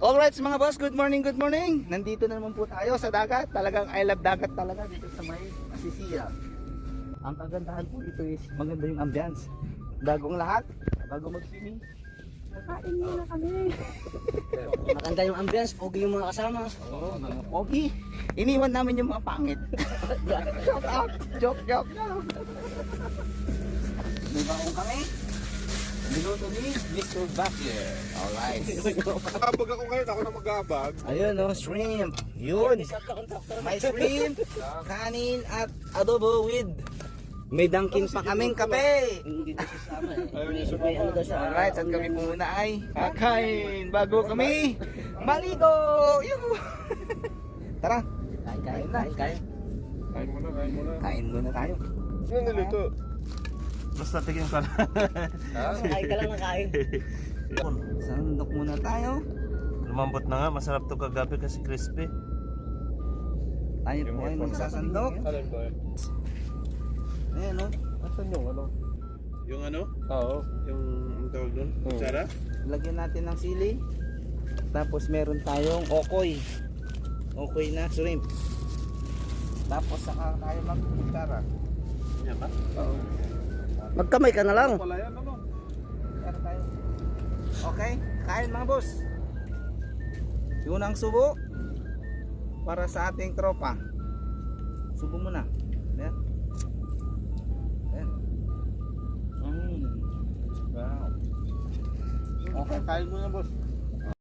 Alright mga boss, good morning, good morning. Nandito na naman po tayo sa dagat. Talagang I love dagat talaga dito sa may Asisia. Ang kagandahan po dito is maganda yung ambience. Bagong lahat, bago mag-swimming. Kakain muna kami. Maganda yung ambience, pogi yung mga kasama. Oo, mga pogi. Iniwan namin yung mga pangit. Joke out, joke. May baong kami. Minuto ni Mr. Bakir. Alright. Abag ako ngayon, ako na mag-aabag. Ayun no, shrimp. Yun. May shrimp, kanin at adobo with may dangkin pa kaming kape. Hindi na sasama eh. Ayaw niya May ano daw siya. Alright, saan kami muna ay kakain bago kami maligo. Yuhu. Tara, Kain. Kain muna. kain muna tayo. Ano niluto? Basta tigil ka na. Kain ka lang na kain. Sandok muna tayo. Lumambot na nga, masarap to kagabi kasi crispy. Tayo po ay magsasandok. Alin ba? Ayan no, Asan yung ano? Yung ano? Oo. Yung ang tawag doon? Kutsara? lagyan natin ng sili. Tapos meron tayong okoy. Okoy na shrimp. Tapos saka tayo mag-kutsara. Yan ba? Oo. Magkamay ka na lang. Pala yan ano? Kutsara tayo. Okay, kain mga boss. Yung unang subo para sa ating tropa. Subo muna. Ayan. Ayan. Wow. Okay, kain muna boss.